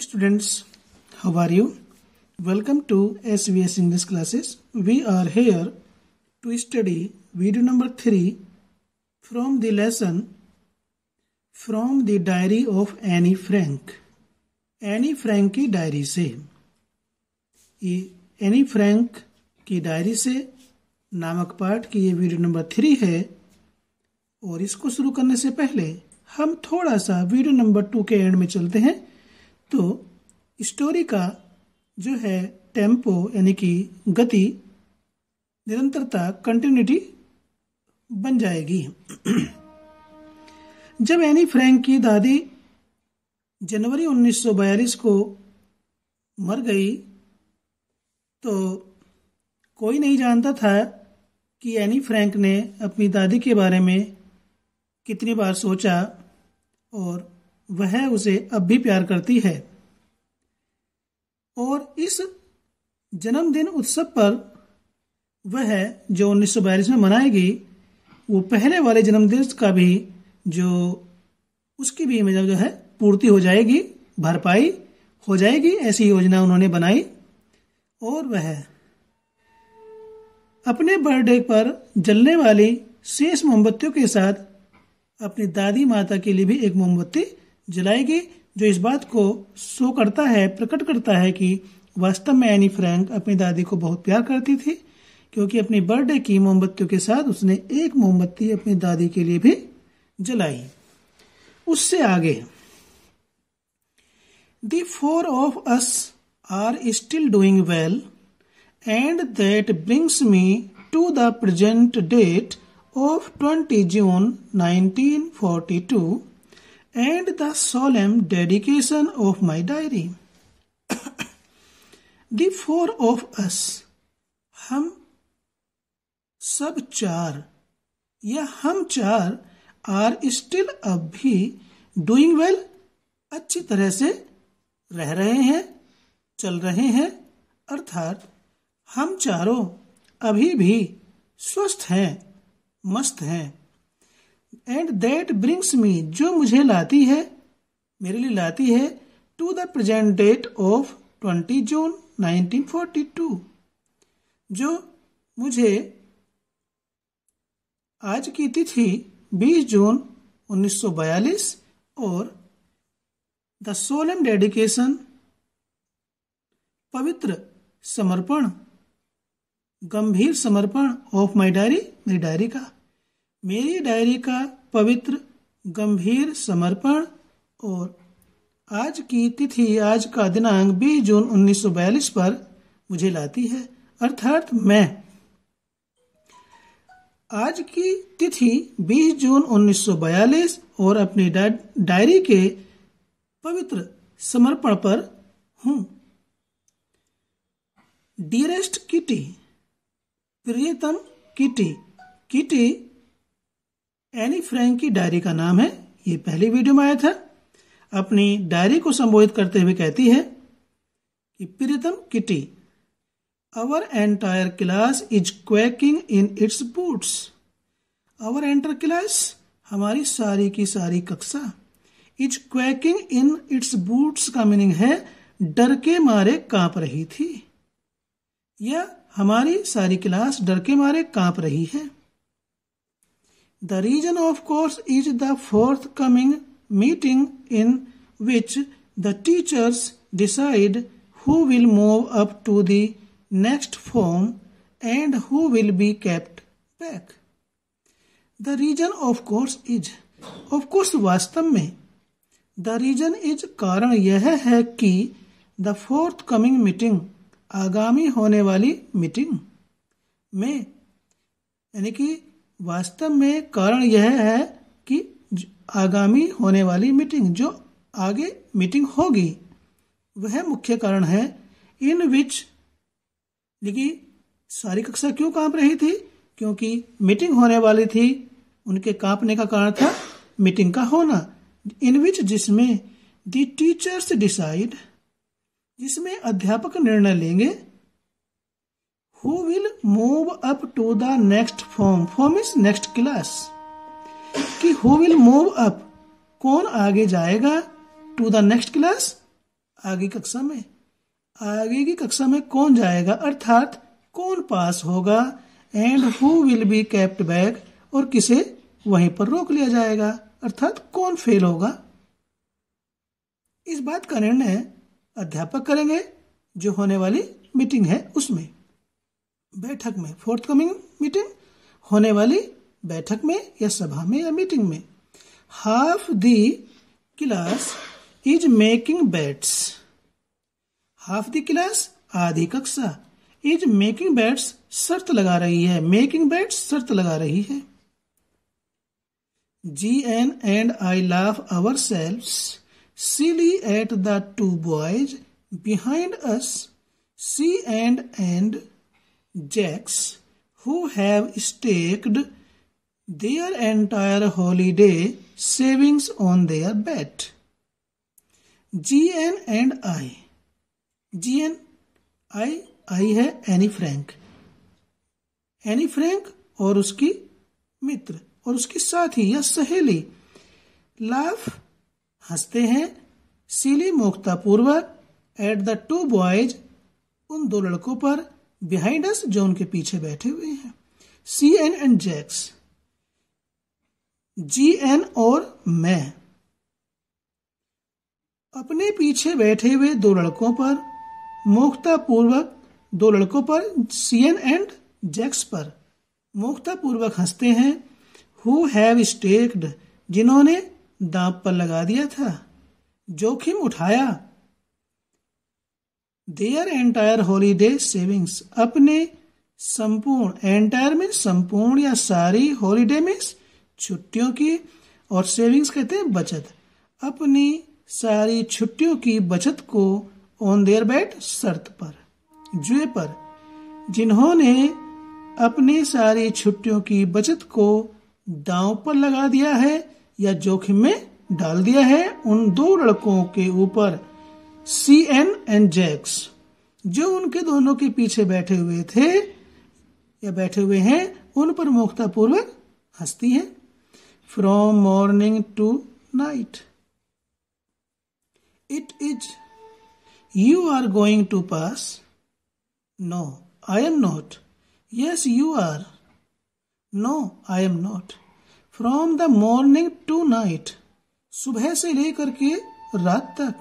students, how are you? Welcome to SVS English classes. We are here to study video number 3 from the lesson From the Diary of Annie Frank. Anne Frank की diary से। ये Anne Frank की diary से नामक पाठ की ये video number 3 है। और इसको शुरू करने से पहले हम थोड़ा सा वीडियो नंबर 2 के एंड में चलते हैं, तो स्टोरी का जो है टेम्पो यानी कि गति, निरंतरता, कंटिन्यूटी बन जाएगी। जब एनी फ्रैंक की दादी जनवरी 1942 को मर गई तो कोई नहीं जानता था कि एनी फ्रैंक ने अपनी दादी के बारे में कितनी बार सोचा और वह उसे अब भी प्यार करती है। और इस जन्मदिन उत्सव पर वह जो 1942 में मनाएगी, वो पहले वाले जन्मदिन का भी जो उसकी भी जो है पूर्ति हो जाएगी, भरपाई हो जाएगी, ऐसी योजना उन्होंने बनाई। और वह अपने बर्थडे पर जलने वाली शेष मोमबत्तियों के साथ अपनी दादी माता के लिए भी एक मोमबत्ती जलाएगी, जो इस बात को शो करता है, प्रकट करता है कि वास्तव में एनी फ्रैंक अपनी दादी को बहुत प्यार करती थी, क्योंकि अपनी बर्थडे की मोमबत्तियों के साथ उसने एक मोमबत्ती अपनी दादी के लिए भी जलाई। उससे आगे The 4 of us are still doing well, and that brings me to the present date of 20 June 1942 and the solemn dedication of my diary. The 4 of us, हम सब चार या हम चार are still अब भी doing well, अच्छी तरह से रह रहे हैं, चल रहे हैं, अर्थात हम चारों अभी भी स्वस्थ हैं, मस्त हैं। एंड दैट ब्रिंग्स मी, जो मुझे लाती है, मेरे लिए लाती है, to the present date of 20 June 1942, जो मुझे आज की तिथि 20 जून 1942 और द सोलेम डेडिकेशन, पवित्र समर्पण, गंभीर समर्पण ऑफ माई डायरी, मेरी डायरी का, मेरी डायरी का पवित्र गंभीर समर्पण। और आज की तिथि, आज का दिनांक 20 जून 1942 पर मुझे लाती है, अर्थात मैं आज की तिथि 20 जून 1942 और अपनी डायरी के पवित्र समर्पण पर हूं। डियरेस्ट किटी, प्रियतम किटी, किटी एनी फ्रैंक की डायरी का नाम है, ये पहली वीडियो में आया था। अपनी डायरी को संबोधित करते हुए कहती है कि प्रियतम Kitty, our entire class is quacking in its boots. Our entire class, हमारी सारी की सारी कक्षा, is quacking in its boots का मीनिंग है डर के मारे कांप रही थी, या हमारी सारी क्लास डर के मारे कांप रही है। The reason of course is the fourth coming meeting in which the teachers decide who will move up to the next form and who will be kept back. The reason of course is, of course वास्तव में, the reason is कारण यह है कि the fourth coming meeting, आगामी होने वाली meeting में, यानी कि वास्तव में कारण यह है कि आगामी होने वाली मीटिंग, जो आगे मीटिंग होगी, वह मुख्य कारण है। इन विच, लेकिन सारी कक्षा क्यों कांप रही थी? क्योंकि मीटिंग होने वाली थी, उनके कांपने का कारण था मीटिंग का होना। इन विच, जिसमें द टीचर्स डिसाइड, जिसमें अध्यापक निर्णय लेंगे, who will move up to the next form, form is next class, कि हु विल मूव अप, कौन आगे जाएगा, टू द नेक्स्ट क्लास, आगे की कक्षा में कौन जाएगा, अर्थात कौन पास होगा, and who will be kept back, और किसे वहीं पर रोक लिया जाएगा, अर्थात कौन फेल होगा। इस बात का निर्णय अध्यापक करेंगे जो होने वाली मीटिंग है उसमें, बैठक में, फोर्थकमिंग मीटिंग, होने वाली बैठक में या सभा में या मीटिंग में। Half the class is making bets, half the class आधी कक्षा, इज मेकिंग बेट्स शर्त लगा रही है, मेकिंग बेट्स शर्त लगा रही है। GN and I laugh ourselves silly at the two boys behind us, C and Jax, who have staked their entire holiday savings on their bet. GN and I, GN I है Anne Frank, Anne Frank और उसकी मित्र और उसकी साथी या सहेली, laugh हंसते हैं, सीली मुक्तापूर्वक, एट द टू बॉयज उन दो लड़कों पर, बिहाइंड अस जो उनके पीछे बैठे हुए हैं, CN एंड जैक्स, GN और मैं अपने पीछे बैठे हुए दो लड़कों पर, मुक्तापूर्वक दो लड़कों पर, CN एंड जैक्स पर मुक्तापूर्वक हंसते हैं, हु हैव स्टेक्ड जिन्होंने दांव पर लगा दिया था, जोखिम उठाया, देयर एंटायर हॉलीडे सेविंग्स अपने संपूर्ण, एंटायर में संपूर्ण या सारी, हॉलीडे में छुट्टियों की, और सेविंग्स कहते हैं बचत, अपनी सारी छुट्टियों की बचत को, ऑन देयर बेट शर्त पर, जुए पर, जिन्होंने अपनी सारी छुट्टियों की बचत को दांव पर लगा दिया है या जोखिम में डाल दिया है, उन दो लड़कों के ऊपर, CN एंड जैक्स जो उनके दोनों के पीछे बैठे हुए थे या बैठे हुए हैं, उन पर मुक्तापूर्वक हंसती हैं। From morning to night it is, you are going to pass, no I am not, yes you are, no I am not, from the morning to night सुबह से लेकर के रात तक,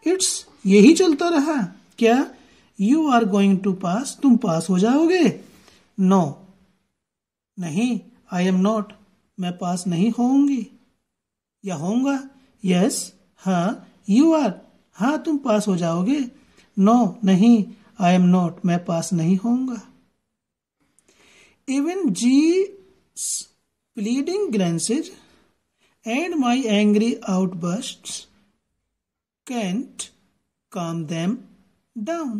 इट्स यही चलता रहा, क्या, यू आर गोइंग टू पास तुम पास हो जाओगे, नो नहीं, आई एम नॉट मैं पास नहीं होऊंगी या होऊंगा, यस हाँ, यू आर हाँ तुम पास हो जाओगे, नो नहीं, आई एम नॉट मैं पास नहीं होऊंगा। इवन जी's pleading glances and my angry outbursts can't calm them down.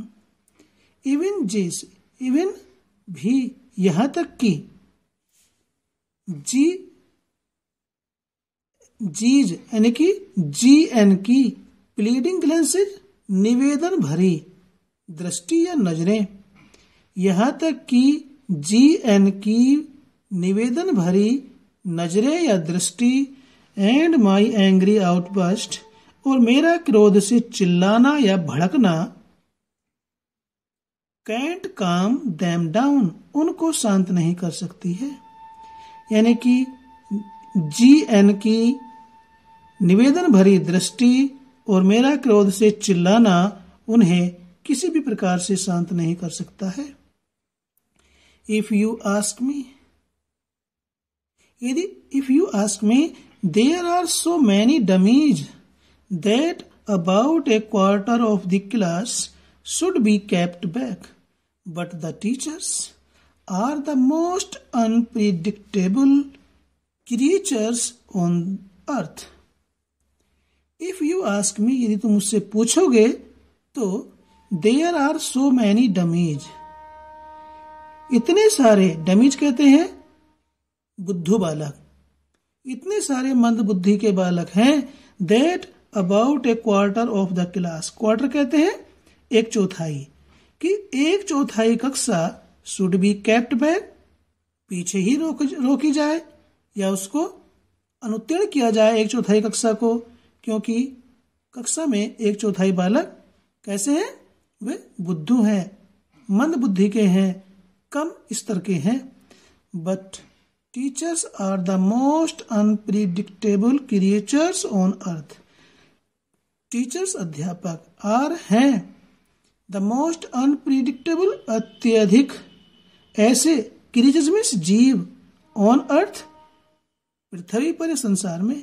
Even जी's, even भी, यहां तक कि, जीज यानी कि GN की प्लीडिंग ग्लेंसेज निवेदन भरी दृष्टि या नजरें, यहां तक कि GN की निवेदन भरी नजरें या दृष्टि, एंड माई एंग्री आउटबर्स्ट और मेरा क्रोध से चिल्लाना या भड़कना, कैंट काम देम डाउन उनको शांत नहीं कर सकती है। यानी कि GN की निवेदन भरी दृष्टि और मेरा क्रोध से चिल्लाना उन्हें किसी भी प्रकार से शांत नहीं कर सकता है। इफ यू आस्क मी, यदि if you ask me, there are so many dummies that about a quarter of the class should be kept back, but the teachers are the most unpredictable creatures on earth. If you ask me, यदि तुम मुझसे पूछोगे तो, there are so many dummies, इतने सारे, dummies कहते हैं बुद्धू बालक, इतने सारे मंद बुद्धि के बालक हैं, that about a quarter of the class, quarter कहते हैं एक चौथाई, कि एक चौथाई कक्षा शुड बी केप्ट बैक पीछे ही रोकी जाए या उसको अनुत्तीर्ण किया जाए एक चौथाई कक्षा को, क्योंकि कक्षा में 1/4 बालक कैसे हैं? वे बुद्धू हैं, मंद बुद्धि के हैं, कम स्तर के हैं। But teachers are the most unpredictable creatures on earth. Teachers अध्यापक आर हैं द मोस्ट अनप्रिडिक्टेबल अत्यधिक ऐसे क्रिएचर्स मीन्स जीव ऑन अर्थ पृथ्वी पर संसार में।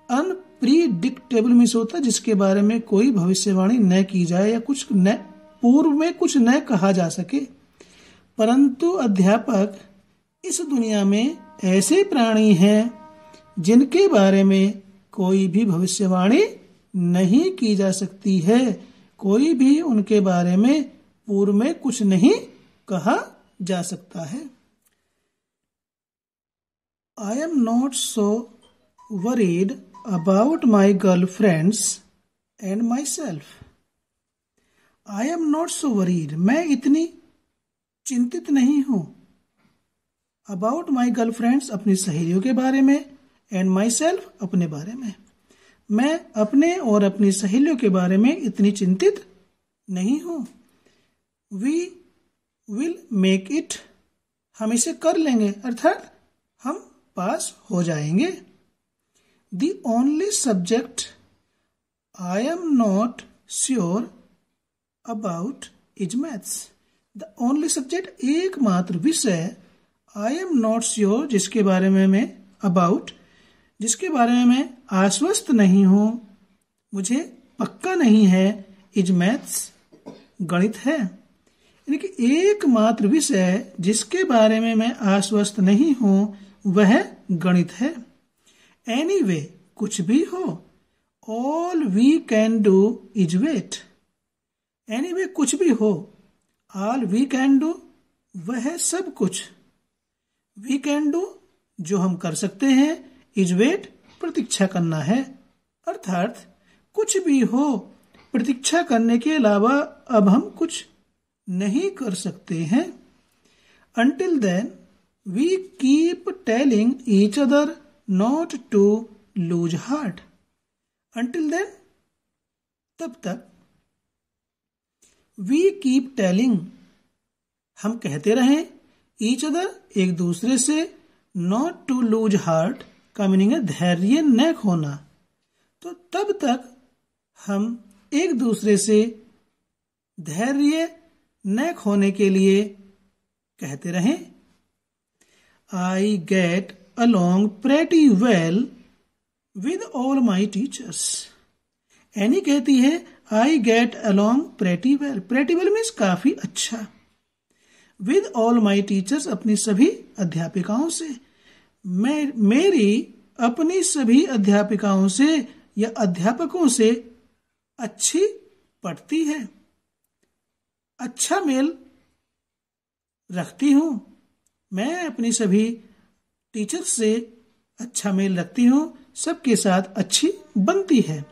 अनप्रिडिक्टेबल मीन्स होता है जिसके बारे में कोई भविष्यवाणी न की जाए या कुछ न पूर्व में कुछ न कहा जा सके। परंतु अध्यापक इस दुनिया में ऐसे प्राणी हैं जिनके बारे में कोई भी भविष्यवाणी नहीं की जा सकती है, कोई भी उनके बारे में पूर्व में कुछ नहीं कहा जा सकता है। I am not so worried about my girlfriends and myself. I am not so worried. मैं इतनी चिंतित नहीं हूं। About my girlfriends अपनी सहेलियों के बारे में, and myself अपने बारे में। मैं अपने और अपनी सहेलियों के बारे में इतनी चिंतित नहीं हूं। We will make it. हम इसे कर लेंगे, अर्थात हम पास हो जाएंगे। The only subject I am not sure about is maths. The only subject एकमात्र विषय I am not sure जिसके बारे में मैं about जिसके बारे में मैं आश्वस्त नहीं हूं, मुझे पक्का नहीं है, is maths गणित है। यानी कि एकमात्र विषय जिसके बारे में मैं आश्वस्त नहीं हूं वह गणित है। एनीवे कुछ भी हो, all we can do is wait. Anyway कुछ भी हो, ऑल वी कैन डू वह सब कुछ, वी कैन डू जो हम कर सकते हैं, इज वेट प्रतीक्षा करना है। अर्थात कुछ भी हो, प्रतीक्षा करने के अलावा अब हम कुछ नहीं कर सकते हैं। Until then we keep telling each other not to lose heart. Until then तब तक we keep telling हम कहते रहें each other एक दूसरे से not to lose heart का मीनिंग है धैर्य न खोना। तो तब तक हम एक दूसरे से धैर्य न खोने के लिए कहते रहें I get along pretty well with all my teachers. Any कहती है I get along pretty well. Pretty well means काफी अच्छा। With all my teachers अपनी सभी अध्यापिकाओं से। मेरी अपनी सभी अध्यापिकाओं से या अध्यापकों से अच्छी पढ़ती है, अच्छा मेल रखती हूं। मैं अपनी सभी टीचर्स से अच्छा मेल रखती हूं, सबके साथ अच्छी बनती है।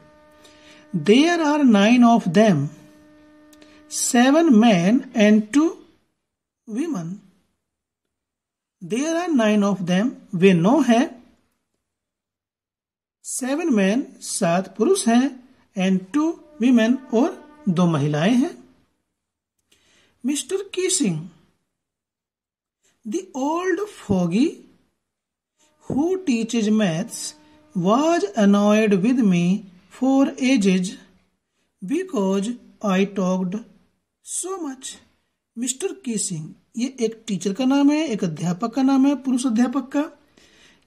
There are 9 of them, 7 men and 2 women. There are 9 of them, वे 9 हैं। 7 men 7 पुरुष हैं, and 2 women और 2 महिलाएं हैं। Mr. Kissing, the old fogey who teaches maths, was annoyed with me for ages because I talked so much. Mister Keesing ये एक teacher का नाम है, एक अध्यापक का नाम है, पुरुष अध्यापक का।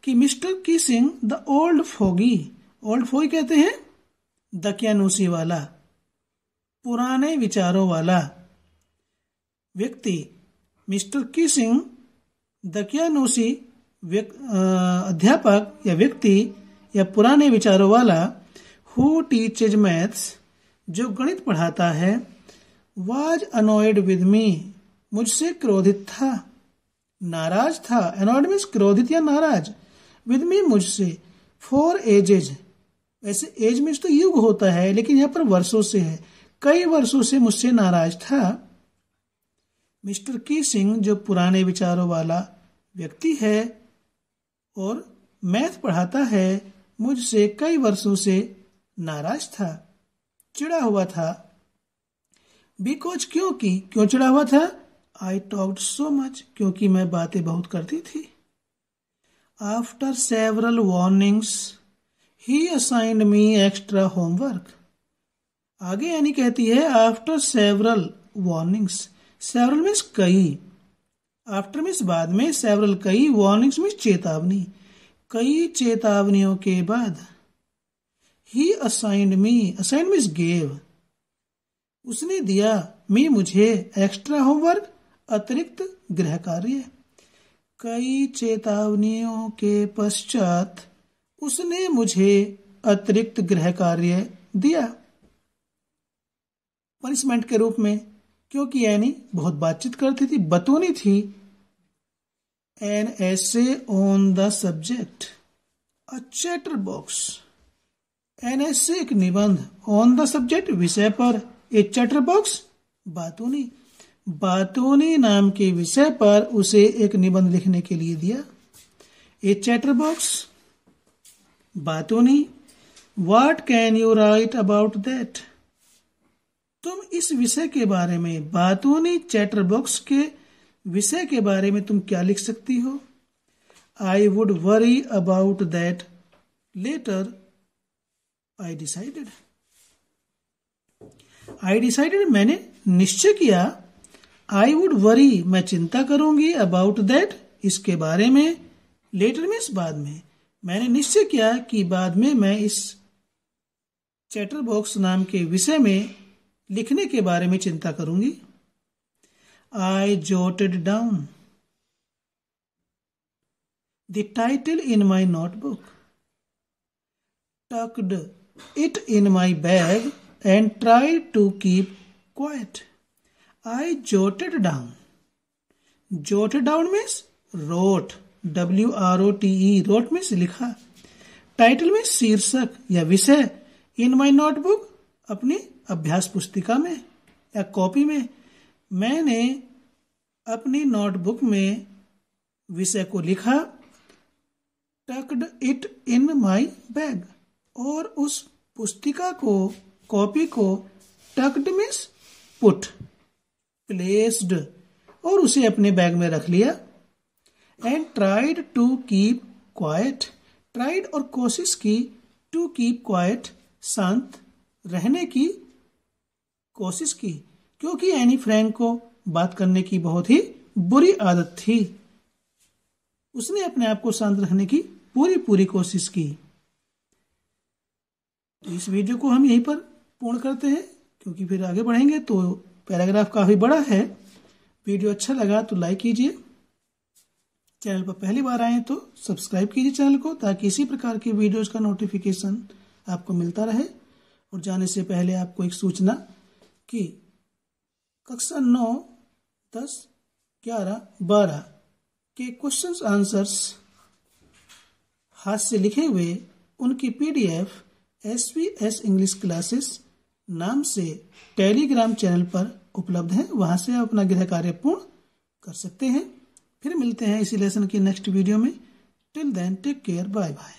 कि mister Keesing the old fogey, old fogey कहते हैं दकियानूसी वाला, पुराने विचारों वाला व्यक्ति। मिस्टर कीसिंग दकियानूसी अध्यापक या व्यक्ति या पुराने विचारों वाला, हु टीचेज मैथ्स जो गणित पढ़ाता है, वाज अनॉयड विद मी मुझसे क्रोधित था, नाराज था। अनॉयड मीन्स क्रोधित या नाराज, विद मी मुझसे, फॉर एजेज, वैसे एज मीन्स तो युग होता है लेकिन यहाँ पर वर्षों से है, कई वर्षों से मुझसे नाराज था। मिस्टर कीसिंग जो पुराने विचारों वाला व्यक्ति है और मैथ पढ़ाता है, मुझसे कई वर्षों से नाराज था, चिढ़ा हुआ था। बिकॉज क्योंकि, क्यों चिढ़ा हुआ था? आई टॉक्ड सो मच, क्योंकि मैं बातें बहुत करती थी। आफ्टर सेवरल वार्निंग्स ही असाइंड मी एक्स्ट्रा होमवर्क। आगे एनी कहती है after several warnings. Several means कई, आफ्टर मीन्स बाद में, सेवरल कई, वार्निंग्स मीन्स चेतावनी। कई चेतावनियों के बाद ही असाइंड मी, असाइंड मीन्स गेव, उसने दिया, मी मुझे, एक्स्ट्रा होमवर्क अतिरिक्त गृह कार्य। कई चेतावनियों के पश्चात उसने मुझे अतिरिक्त गृह कार्य दिया पनिशमेंट के रूप में, क्योंकि एनी बहुत बातचीत करती थी, बतौनी थी। An essay on the subject, a chatter box. An essay एक निबंध, ऑन द सब्जेक्ट विषय पर, ए चैटर बॉक्स बातोनी। बातोनी नाम के विषय पर उसे एक निबंध लिखने के लिए दिया। ए चैटर बॉक्स, बातोनी। What can you write about that? तुम इस विषय के बारे में, बातोनी चैटर बॉक्स के विषय के बारे में तुम क्या लिख सकती हो? I would worry about that letter I decided. I decided मैंने निश्चय किया, आई वुड वरी मैं चिंता करूंगी, अबाउट दैट इसके बारे में, लेटर मीन्स बाद में। मैंने निश्चय किया कि बाद में मैं इस चैटर बॉक्स नाम के विषय में लिखने के बारे में चिंता करूंगी। I jotted down the title in my notebook, tucked it in my bag and tried to keep quiet. I jotted down. Jotted down means wrote. W-R-O-T-E. Wrote means लिखा. Title means शीर्षक या विषय. In my notebook, अपनी अभ्यास पुस्तिका में या copy में मैंने अपनी नोटबुक में विषय को लिखा। Tucked it in my bag. और उस पुस्तिका को, कॉपी को, टक्ड मीन्स पुट, प्लेस्ड, और उसे अपने बैग में रख लिया। And tried to keep quiet, tried और कोशिश की, टू कीप क्वाइट शांत रहने की कोशिश की, क्योंकि एनी फ्रैंक को बात करने की बहुत ही बुरी आदत थी। उसने अपने आप को शांत रखने की पूरी कोशिश की। तो इस वीडियो को हम यहीं पर पूर्ण करते हैं, क्योंकि फिर आगे बढ़ेंगे तो पैराग्राफ काफी बड़ा है। वीडियो अच्छा लगा तो लाइक कीजिए, चैनल पर पहली बार आए तो सब्सक्राइब कीजिए चैनल को, ताकि इसी प्रकार की वीडियोस का नोटिफिकेशन आपको मिलता रहे। और जाने से पहले आपको एक सूचना कि कक्षा 9, 10, 11, 12 के क्वेश्चंस आंसर्स हाथ से लिखे हुए उनकी PDF SVS इंग्लिश क्लासेस नाम से टेलीग्राम चैनल पर उपलब्ध है। वहां से आप अपना गृह कार्य पूर्ण कर सकते हैं। फिर मिलते हैं इसी लेसन की नेक्स्ट वीडियो में। Till then take care, bye bye.